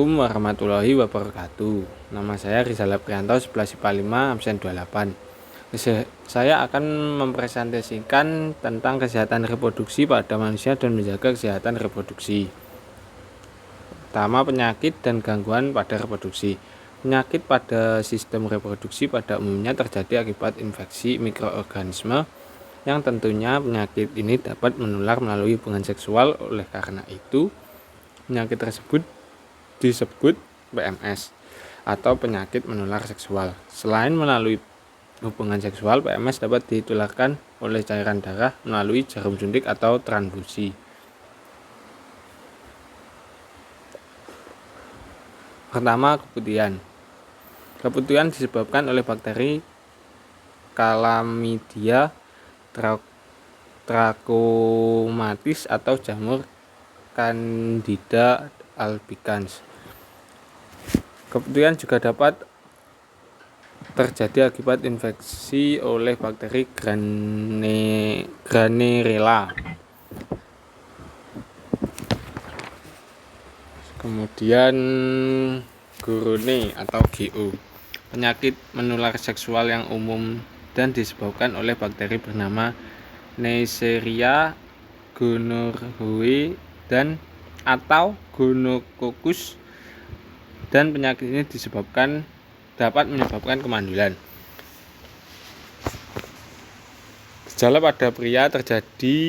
Assalamualaikum warahmatullahi wabarakatuh. Nama saya Rizal Prianto, 11 IPA 5, absen 28. Saya akan mempresentasikan tentang kesehatan reproduksi pada manusia dan menjaga kesehatan reproduksi. Pertama, penyakit dan gangguan pada reproduksi. Penyakit pada sistem reproduksi pada umumnya terjadi akibat infeksi mikroorganisme yang tentunya penyakit ini dapat menular melalui hubungan seksual. Oleh karena itu, penyakit tersebut disebut PMS atau penyakit menular seksual. Selain melalui hubungan seksual, PMS dapat ditularkan oleh cairan darah melalui jarum suntik atau transfusi. Pertama, keputihan. Keputihan disebabkan oleh bakteri Chlamydia trachomatis atau jamur Candida albicans. Keputihan juga dapat terjadi akibat infeksi oleh bakteri Granirella. Kemudian Gurune atau GO, penyakit menular seksual yang umum dan disebabkan oleh bakteri bernama Neisseria gonorrhoeae dan atau Gonococcus, dan penyakit ini dapat menyebabkan kemandulan. Gejala pada pria terjadi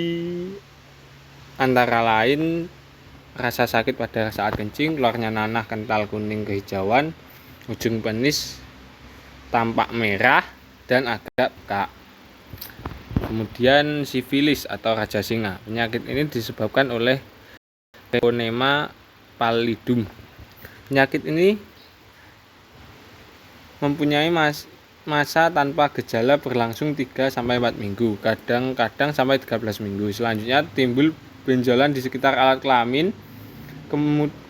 antara lain rasa sakit pada saat kencing, keluarnya nanah kental kuning kehijauan, ujung penis tampak merah dan agak pekak. Kemudian sifilis atau raja singa, penyakit ini disebabkan oleh Treponema pallidum. Penyakit ini mempunyai masa tanpa gejala berlangsung 3-4 minggu, kadang-kadang sampai 13 minggu. Selanjutnya timbul benjolan di sekitar alat kelamin.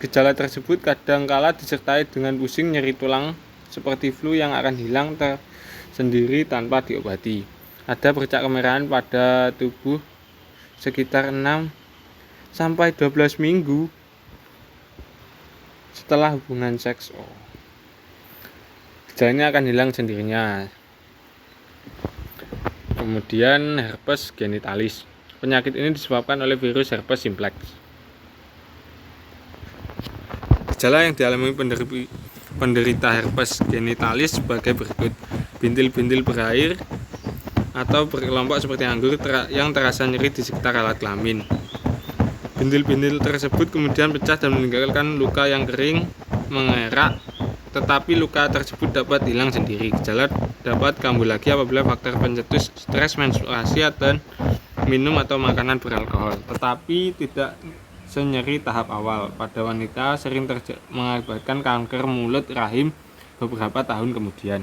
Gejala tersebut kadangkala disertai dengan pusing, nyeri tulang seperti flu yang akan hilang tersendiri tanpa diobati. Ada bercak kemerahan pada tubuh sekitar 6-12 minggu setelah hubungan seks. Gejalanya akan hilang sendirinya. Kemudian herpes genitalis. Penyakit ini disebabkan oleh virus herpes simplex. Gejala yang dialami penderita herpes genitalis sebagai berikut: bintil-bintil berair atau berkelompok seperti anggur yang terasa nyeri di sekitar alat kelamin. Bintil-bintil tersebut kemudian pecah dan meninggalkan luka yang kering mengerak, tetapi luka tersebut dapat hilang sendiri. Gejala dapat kambuh lagi apabila faktor pencetus stres, menstruasi, dan minum atau makanan beralkohol, tetapi tidak senyeri tahap awal. Pada wanita sering mengakibatkan kanker mulut rahim beberapa tahun kemudian.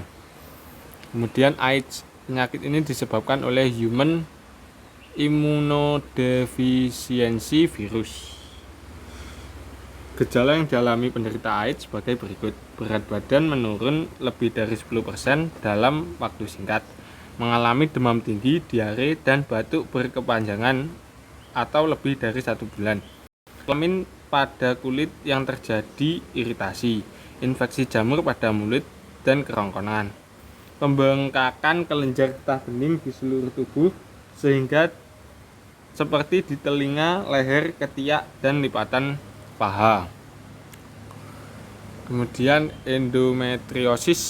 Kemudian AIDS. Penyakit ini disebabkan oleh human immunodeficiency virus. Gejala yang dialami penderita AIDS sebagai berikut: berat badan menurun lebih dari 10% dalam waktu singkat, mengalami demam tinggi, diare, dan batuk berkepanjangan atau lebih dari 1 bulan. Kelamin pada kulit yang terjadi iritasi, infeksi jamur pada mulut dan kerongkongan, pembengkakan kelenjar getah bening di seluruh tubuh sehingga seperti di telinga, leher, ketiak, dan lipatan paha. Kemudian endometriosis.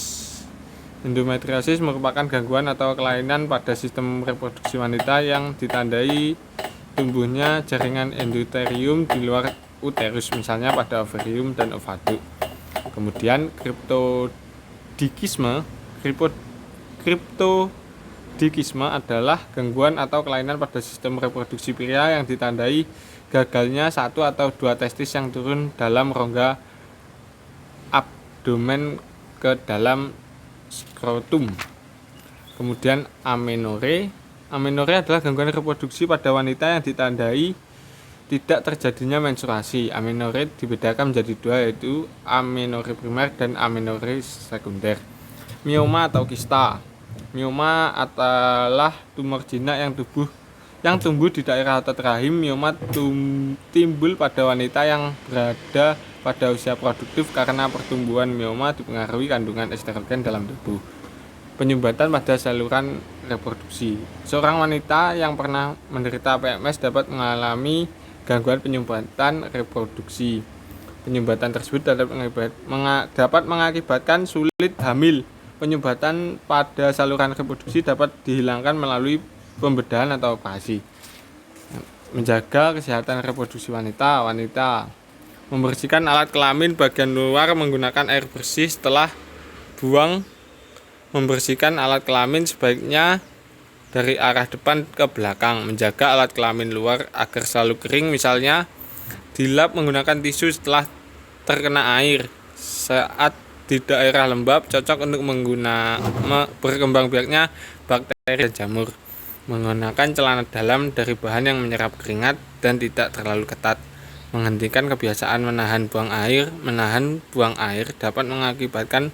Endometriosis merupakan gangguan atau kelainan pada sistem reproduksi wanita yang ditandai tumbuhnya jaringan endothelium di luar uterus, misalnya pada ovarium dan ovado. Kemudian kriptodikisme adalah gangguan atau kelainan pada sistem reproduksi pria yang ditandai gagalnya 1 atau 2 testis yang turun dalam rongga abdomen ke dalam skrotum. Kemudian amenore adalah gangguan reproduksi pada wanita yang ditandai tidak terjadinya menstruasi. Amenore dibedakan menjadi 2, yaitu amenore primer dan amenore sekunder. Mioma atau kista. Mioma adalah tumor jinak yang tumbuh di daerah otot rahim. Mioma timbul pada wanita yang berada pada usia produktif karena pertumbuhan mioma dipengaruhi kandungan estrogen dalam tubuh. Penyumbatan pada saluran reproduksi. Seorang wanita yang pernah menderita PMS dapat mengalami gangguan penyumbatan reproduksi. Penyumbatan tersebut dapat mengakibatkan sulit hamil. Penyumbatan pada saluran reproduksi dapat dihilangkan melalui pembedahan atau operasi. Menjaga kesehatan reproduksi wanita. Membersihkan alat kelamin bagian luar menggunakan air bersih setelah buang. Membersihkan alat kelamin sebaiknya dari arah depan ke belakang. Menjaga alat kelamin luar agar selalu kering, misalnya dilap menggunakan tisu setelah terkena air. Saat di daerah lembab cocok untuk berkembang biaknya bakteri dan jamur. Menggunakan celana dalam dari bahan yang menyerap keringat dan tidak terlalu ketat. Menghentikan kebiasaan menahan buang air dapat mengakibatkan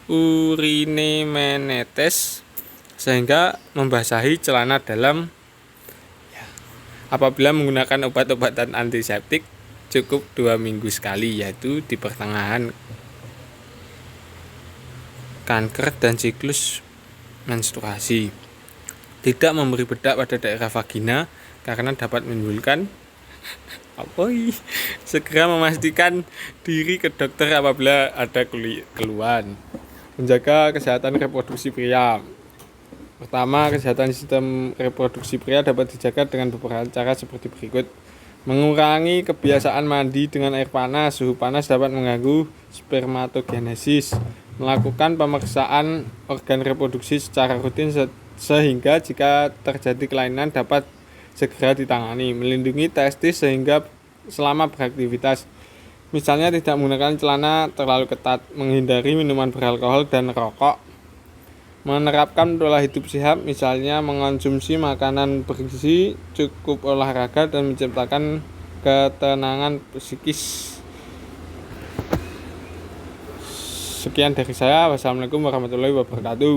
urinemenetes sehingga membasahi celana dalam. Apabila menggunakan obat-obatan antiseptik cukup 2 minggu sekali, yaitu di pertengahan kanker dan siklus menstruasi. Tidak memberi bedak pada daerah vagina karena dapat menimbulkan segera memastikan diri ke dokter apabila ada keluhan. Menjaga kesehatan reproduksi pria. Pertama, kesehatan sistem reproduksi pria dapat dijaga dengan beberapa cara seperti berikut. Mengurangi kebiasaan mandi dengan air panas. Suhu panas dapat mengganggu spermatogenesis. Melakukan pemeriksaan organ reproduksi secara rutin sehingga jika terjadi kelainan dapat segera ditangani. Melindungi testis sehingga selama beraktivitas, misalnya tidak menggunakan celana terlalu ketat. Menghindari minuman beralkohol dan rokok. Menerapkan pola hidup sehat, misalnya mengonsumsi makanan bergizi, cukup olahraga, dan menciptakan ketenangan psikis. Sekian dari saya. Wassalamualaikum warahmatullahi wabarakatuh.